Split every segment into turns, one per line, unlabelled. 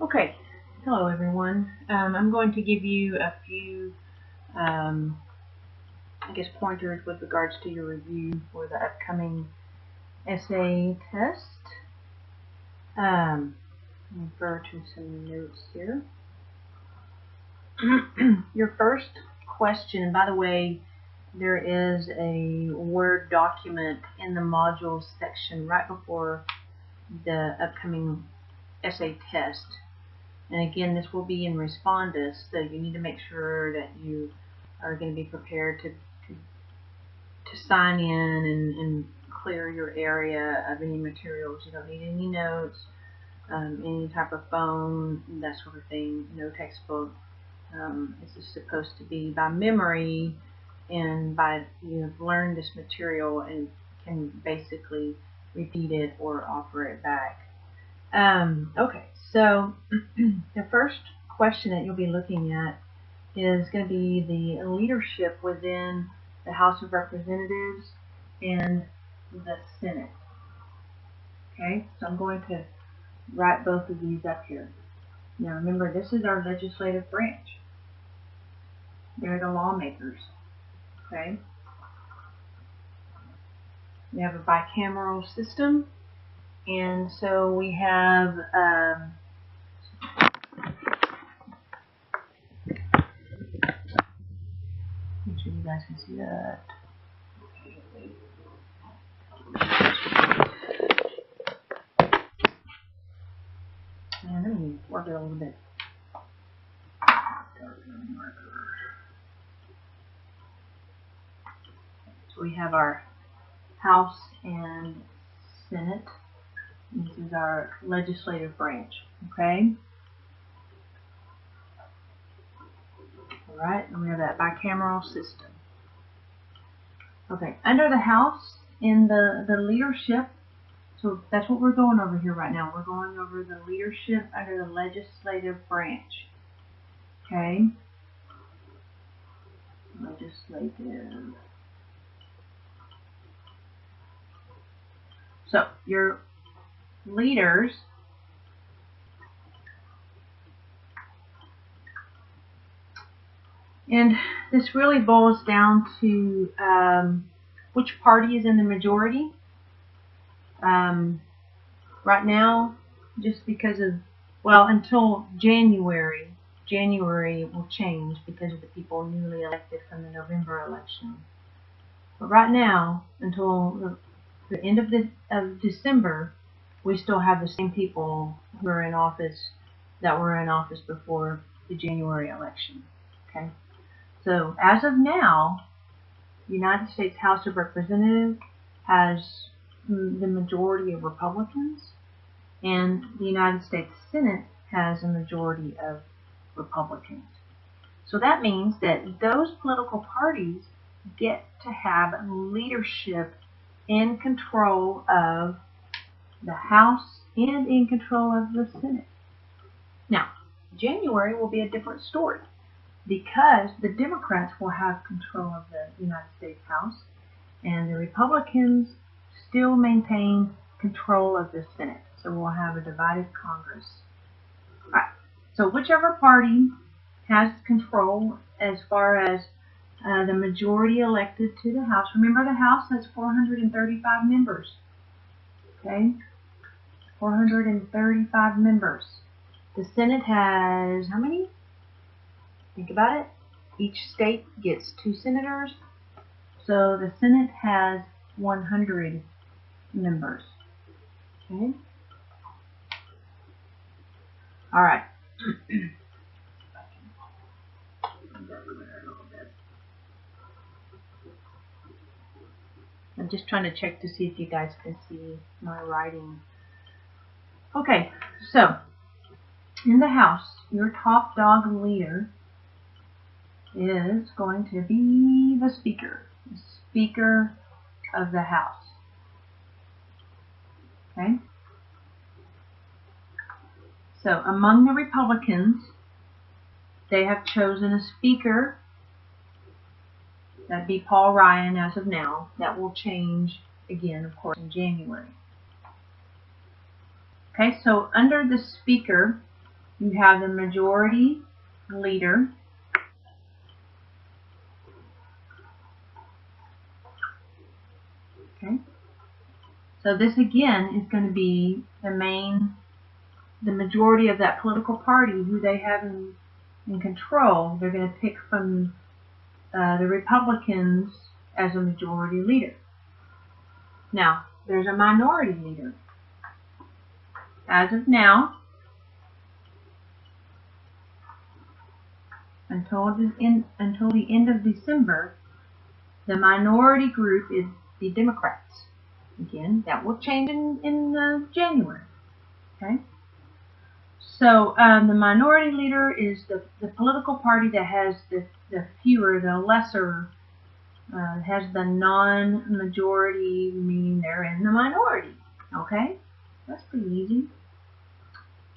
Okay, hello everyone. I'm going to give you a few, pointers with regards to your review for the upcoming essay test. Refer to some notes here. Your first question, by the way, there is a Word document in the modules section right before the upcoming essay test. And again, this will be in Respondus, so you need to make sure that you are going to be prepared to sign in and clear your area of any materials. You don't need any notes, any type of phone, that sort of thing, no textbook. This is supposed to be by memory, and by you've learned this material and can basically repeat it or offer it back. Okay, so the first question that you'll be looking at is going to be the leadership within the House of Representatives and the Senate. Okay, so I'm going to write both of these up here. Now remember, this is our legislative branch. They're the lawmakers. Okay, we have a bicameral system. And so we have make sure you guys can see that. And let me work it a little bit. So we have our House and Senate. This is our legislative branch, okay? Alright, and we have that bicameral system. Okay, under the House in the leadership, so that's what we're going over here right now. We're going over the leadership under the legislative branch. Okay? Legislative. So, your leaders and this really boils down to which party is in the majority. Right now, just because of, well, until January will change because of the people newly elected from the November election. But right now, until the end of December, we still have the same people who are in office that were in office before the January election. Okay, so as of now, the United States House of Representatives has the majority of Republicans, and the United States Senate has a majority of Republicans. So that means that those political parties get to have leadership in control of the House and in control of the Senate. Now, January will be a different story because the Democrats will have control of the United States House and the Republicans still maintain control of the Senate. So we'll have a divided Congress. All right. So whichever party has control as far as the majority elected to the House. Remember, the House has 435 members. Okay? 435 members. The Senate has how many? Think about it. Each state gets 2 senators. So the Senate has 100 members. Okay? All right. I'm just trying to check to see if you guys can see my writing. Okay, so in the House, your top dog leader is going to be the Speaker of the House. Okay? So among the Republicans, they have chosen a Speaker. That'd be Paul Ryan as of now. That will change again, of course, in January. Okay, so under the Speaker, you have the majority leader. Okay. So this again is going to be the majority of that political party who they have in control. They're going to pick from the Republicans as a majority leader. Now, there's a minority leader. As of now, until the end of December, the minority group is the Democrats. Again, that will change in January. Okay. So the minority leader is the political party that has the lesser, has the non-majority, meaning they're in the minority. Okay, that's pretty easy.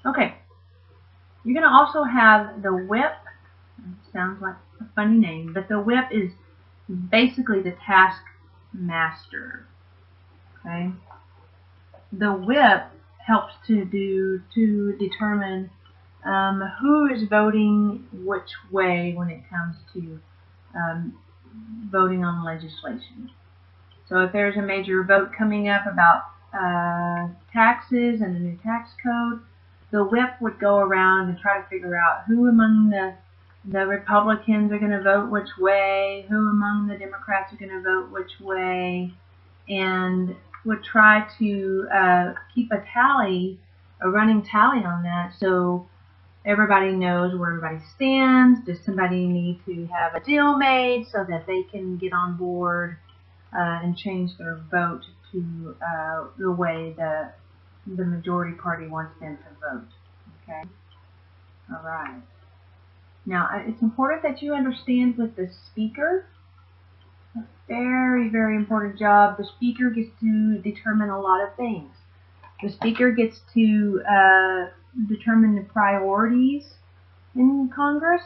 Okay, you're going to also have the whip. Sounds like a funny name, but the whip is basically the taskmaster. Okay, the whip helps to determine who is voting which way when it comes to voting on legislation. So if there's a major vote coming up about taxes and a new tax code, the whip would go around and try to figure out who among the Republicans are going to vote which way, who among the Democrats are going to vote which way, and would try to keep a running tally on that, so everybody knows where everybody stands. Does somebody need to have a deal made so that they can get on board and change their vote to the way the majority party wants them to vote? Okay. All right. Now, it's important that you understand with the speaker. A very, very important job. The speaker gets to determine a lot of things. The speaker gets to determine the priorities in Congress.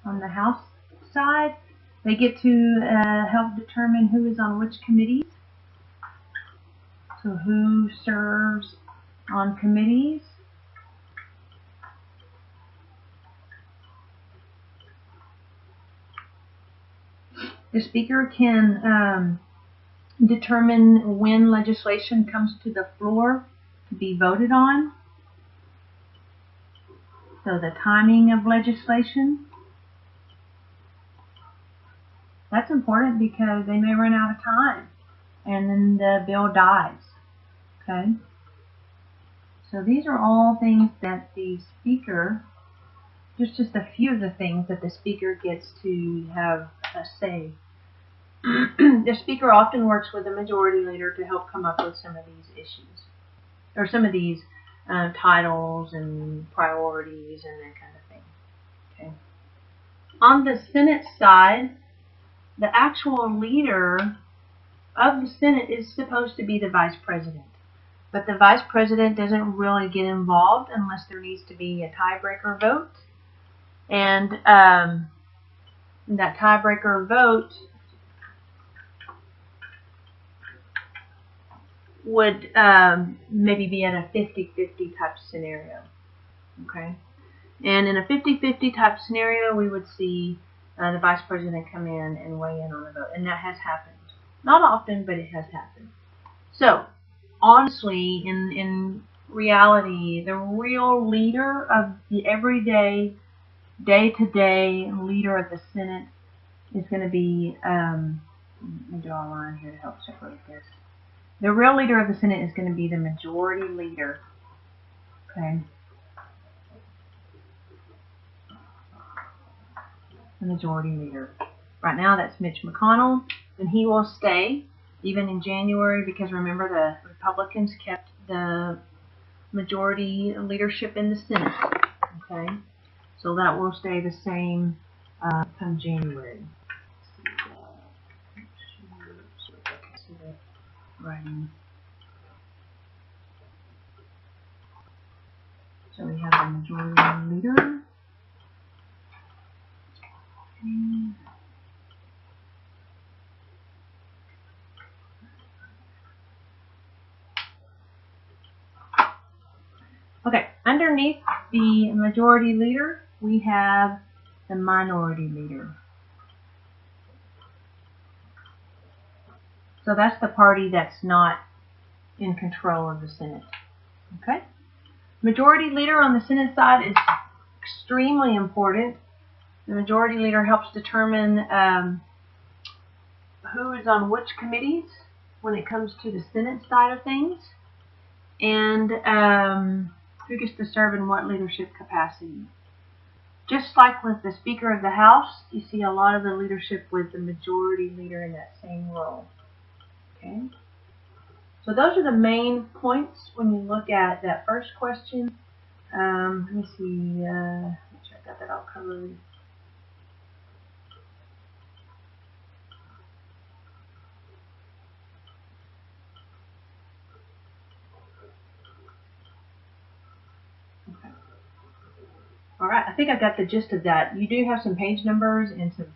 On the House side, they get to help determine who is on which committees. So who serves on committees. The speaker can determine when legislation comes to the floor to be voted on. So the timing of legislation. That's important because they may run out of time and then the bill dies. Okay? So these are all things that the speaker, just a few of the things that the speaker gets to have a say. The speaker often works with the majority leader to help come up with some of these issues, or some of these titles and priorities and that kind of thing. Okay. On the Senate side, the actual leader of the Senate is supposed to be the vice president. But the vice president doesn't really get involved unless there needs to be a tiebreaker vote. And that tiebreaker vote would maybe be in a 50-50 type scenario. Okay? And in a 50-50 type scenario, we would see the vice president come in and weigh in on the vote. And that has happened. Not often, but it has happened. So, honestly, in reality, the real leader of the everyday, day-to-day leader of the Senate is going to be, let me draw a line here to help separate this. The real leader of the Senate is going to be the majority leader. Okay. The majority leader. Right now, that's Mitch McConnell, and he will stay even in January because remember the Republicans kept the majority leadership in the Senate. Okay. So that will stay the same come January. Writing. So we have the majority leader. underneath the majority leader, we have the minority leader. So that's the party that's not in control of the Senate. Okay? Majority leader on the Senate side is extremely important. The majority leader helps determine who is on which committees when it comes to the Senate side of things, and who gets to serve in what leadership capacity. Just like with the Speaker of the House, you see a lot of the leadership with the majority leader in that same role. Okay? So those are the main points when you look at that first question. Let me see, make sure I got that all covered. Okay. All right, I think I got the gist of that. You do have some page numbers and some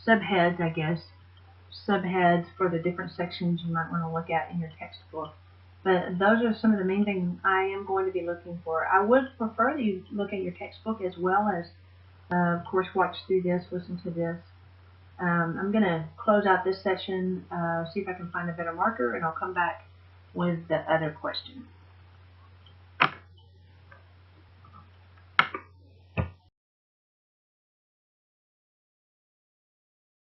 subheads, I guess. Subheads for the different sections you might want to look at in your textbook. But those are some of the main things I am going to be looking for. I would prefer that you look at your textbook as well as, of course, watch through this, listen to this. I'm going to close out this session, see if I can find a better marker, and I'll come back with the other question.